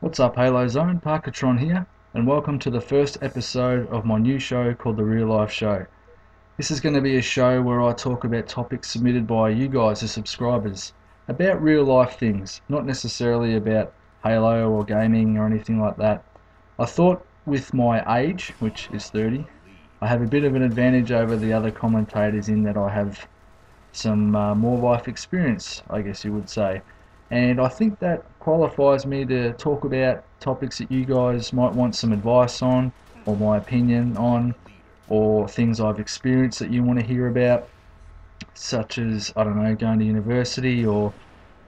What's up, Halo Zone? Parkatron here, and welcome to the first episode of my new show called The Real Life Show. This is going to be a show where I talk about topics submitted by you guys as subscribers, about real life things, not necessarily about Halo or gaming or anything like that. I thought with my age, which is 30, I have a bit of an advantage over the other commentators in that I have some more life experience, I guess you would say. And I think that qualifies me to talk about topics that you guys might want some advice on, or my opinion on, or things I've experienced that you want to hear about, such as, I don't know, going to university, or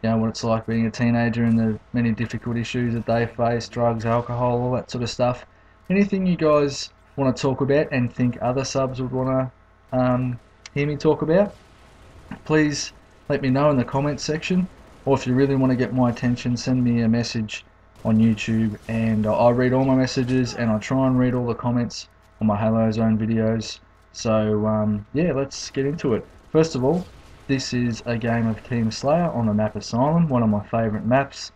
what it's like being a teenager and the many difficult issues that they face, drugs, alcohol, all that sort of stuff. Anything you guys want to talk about and think other subs would want to hear me talk about, please let me know in the comments section. Or if you really want to get my attention, send me a message on YouTube, and I read all my messages and I try and read all the comments on my Halo Zone videos. So yeah, let's get into it. First of all, this is a game of Team Slayer on the map Asylum, one of my favourite maps,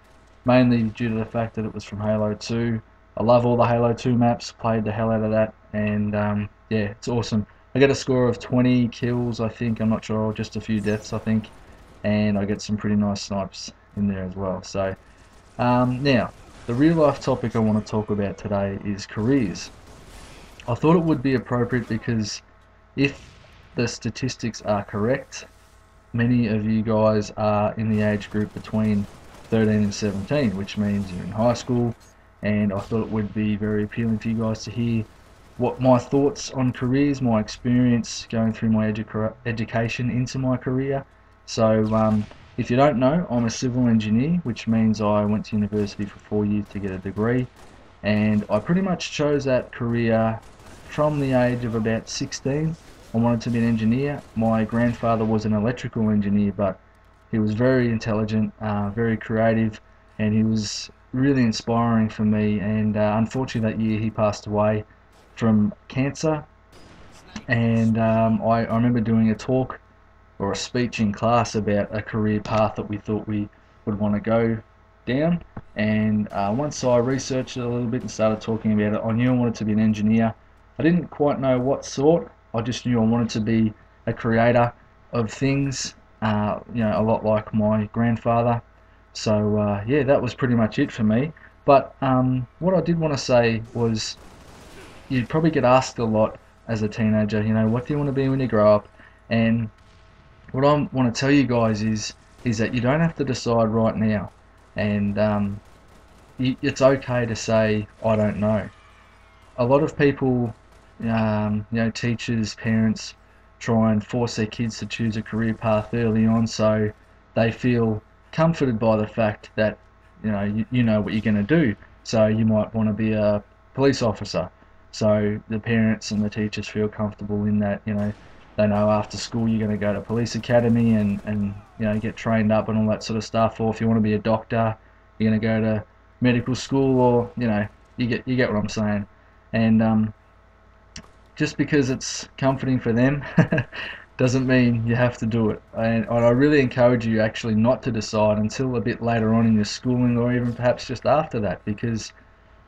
mainly due to the fact that it was from Halo 2. I love all the Halo 2 maps, played the hell out of that, and yeah, it's awesome. I get a score of 20 kills, I think, I'm not sure, or just a few deaths, I think. And I get some pretty nice snipes in there as well. So now, the real life topic I want to talk about today is careers. I thought it would be appropriate because if the statistics are correct, many of you guys are in the age group between 13 and 17, which means you're in high school, and I thought it would be very appealing for you guys to hear what my thoughts on careers, my experience going through my education into my career. So if you don't know, I'm a civil engineer, which means I went to university for 4 years to get a degree, and I pretty much chose that career from the age of about 16. I wanted to be an engineer. My grandfather was an electrical engineer, but he was very intelligent, very creative, and he was really inspiring for me. And unfortunately that year he passed away from cancer, and I remember doing a talk or a speech in class about a career path that we thought we would want to go down, and once I researched it a little bit and started talking about it, I knew I wanted to be an engineer. I didn't quite know what sort, I just knew I wanted to be a creator of things, a lot like my grandfather. So yeah, that was pretty much it for me. But what I did want to say was, you'd probably get asked a lot as a teenager, what do you want to be when you grow up? And what I want to tell you guys is that you don't have to decide right now, and it's okay to say I don't know. A lot of people, teachers, parents, try and force their kids to choose a career path early on, so they feel comforted by the fact that you know what you're going to do. So you might want to be a police officer, so the parents and the teachers feel comfortable in that, they know after school you're going to go to police academy and get trained up and all that sort of stuff. Or if you want to be a doctor, you're going to go to medical school, or you get what I'm saying. And just because it's comforting for them doesn't mean you have to do it. And I really encourage you actually not to decide until a bit later on in your schooling, or even perhaps just after that, because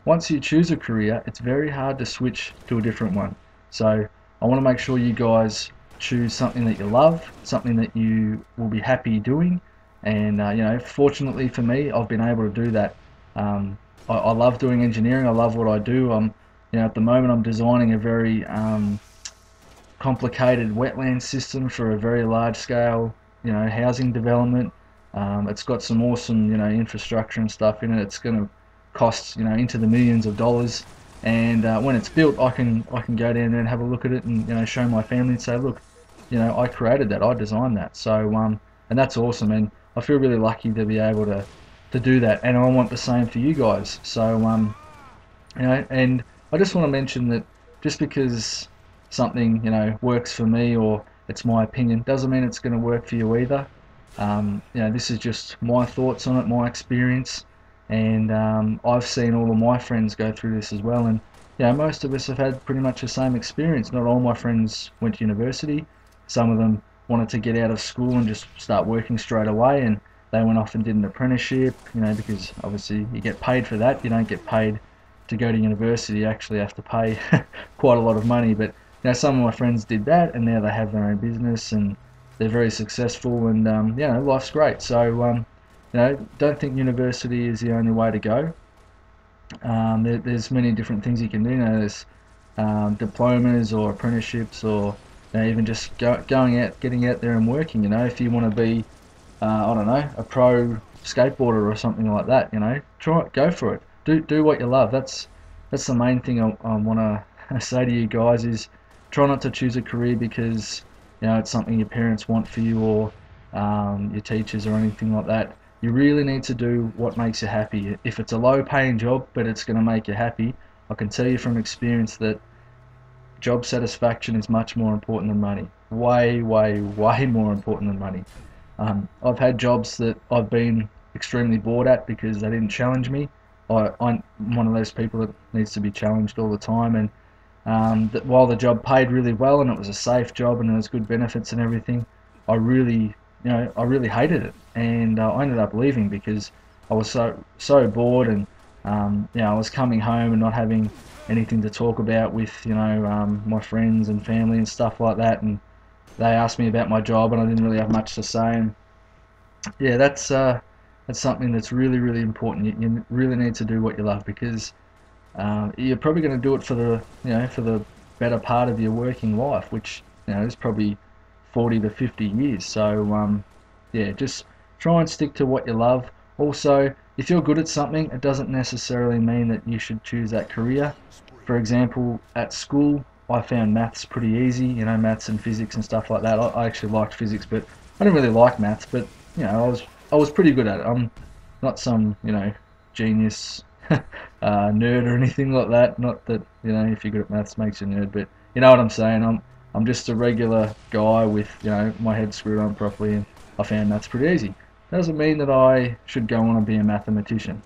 once you choose a career, it's very hard to switch to a different one. So I want to make sure you guys choose something that you love, something that you will be happy doing, and fortunately for me, I've been able to do that. I love doing engineering. I love what I do. At the moment I'm designing a very complicated wetland system for a very large scale housing development. It's got some awesome infrastructure and stuff in it. It's going to cost into the millions of dollars. And when it's built, I can go down there and have a look at it, and show my family and say, look, I created that, I designed that. So and that's awesome, and I feel really lucky to be able to do that, and I want the same for you guys. So and I just want to mention that just because something works for me, or it's my opinion, doesn't mean it's going to work for you either. This is just my thoughts on it, my experience. And I've seen all of my friends go through this as well, and most of us have had pretty much the same experience. Not all my friends went to university. Some of them wanted to get out of school and just start working straight away, and they went off and did an apprenticeship, you know, because obviously you get paid for that. You don't get paid to go to university. You actually have to pay quite a lot of money. But you know, some of my friends did that, and now they have their own business and they're very successful, and you know, life's great. So you know, don't think university is the only way to go. There's many different things you can do. You know, there's diplomas or apprenticeships, or you know, even just going out, getting out there and working. You know, if you want to be, I don't know, a pro skateboarder or something like that, you know, go for it. Do what you love. That's the main thing I want to say to you guys is try not to choose a career because you know it's something your parents want for you, or your teachers or anything like that. You really need to do what makes you happy. If it's a low paying job but it's going to make you happy, I can tell you from experience that job satisfaction is much more important than money. Way more important than money. I've had jobs that I've been extremely bored at because they didn't challenge me. I'm one of those people that needs to be challenged all the time, and that while the job paid really well and it was a safe job and there was good benefits and everything, I really hated it, and I ended up leaving because I was so bored, and you know, I was coming home and not having anything to talk about with, you know, my friends and family and stuff like that, and they asked me about my job and I didn't really have much to say. And yeah, that's something that's really important. You really need to do what you love, because you're probably going to do it for the, you know, for the better part of your working life, which, you know, is probably 40 to 50 years. So yeah, just try and stick to what you love. Also, if you're good at something, it doesn't necessarily mean that you should choose that career. For example, at school I found maths pretty easy, you know, maths and physics and stuff like that. I actually liked physics, but I didn't really like maths, but you know, I was pretty good at it. I'm not some, you know, genius nerd or anything like that. Not that, you know, if you're good at maths makes you a nerd, but you know what I'm saying. I'm just a regular guy with, you know, my head screwed on properly, and I found maths pretty easy. Doesn't mean that I should go on and be a mathematician.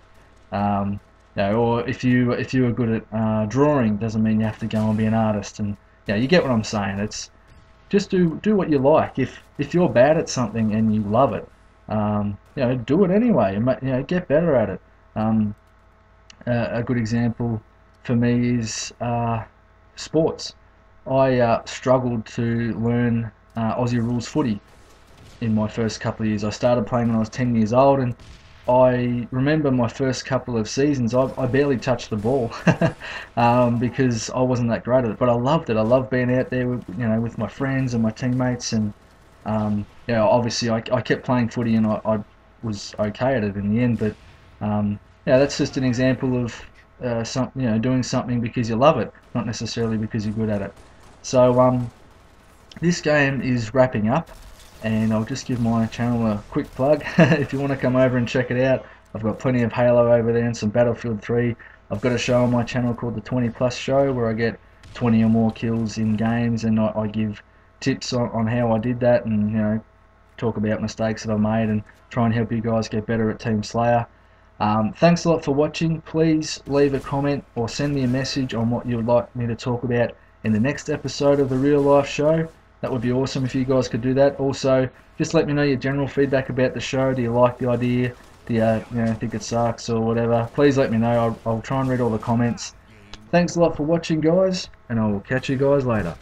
You know, or if you are good at drawing, doesn't mean you have to go and be an artist. And yeah, you get what I'm saying. It's just do what you like. If you're bad at something and you love it, you know, do it anyway. You know, get better at it. A good example for me is sports. I struggled to learn Aussie rules footy in my first couple of years. I started playing when I was 10 years old, and I remember my first couple of seasons I barely touched the ball because I wasn't that great at it, but I loved it. I loved being out there with, you know, with my friends and my teammates, and you know, obviously I kept playing footy, and I was okay at it in the end. But yeah, that's just an example of you know, doing something because you love it, not necessarily because you're good at it. So this game is wrapping up, and I'll just give my channel a quick plug. If you want to come over and check it out, I've got plenty of Halo over there and some Battlefield 3. I've got a show on my channel called the 20 Plus Show, where I get 20 or more kills in games, and I give tips on how I did that, and you know, talk about mistakes that I've made and try and help you guys get better at Team Slayer. Thanks a lot for watching. Please leave a comment or send me a message on what you would like me to talk about in the next episode of the Real Life Show. That would be awesome if you guys could do that. Also, just let me know your general feedback about the show. Do you like the idea? Do you, you know, think it sucks or whatever? Please let me know. I'll try and read all the comments. Thanks a lot for watching, guys, and I will catch you guys later.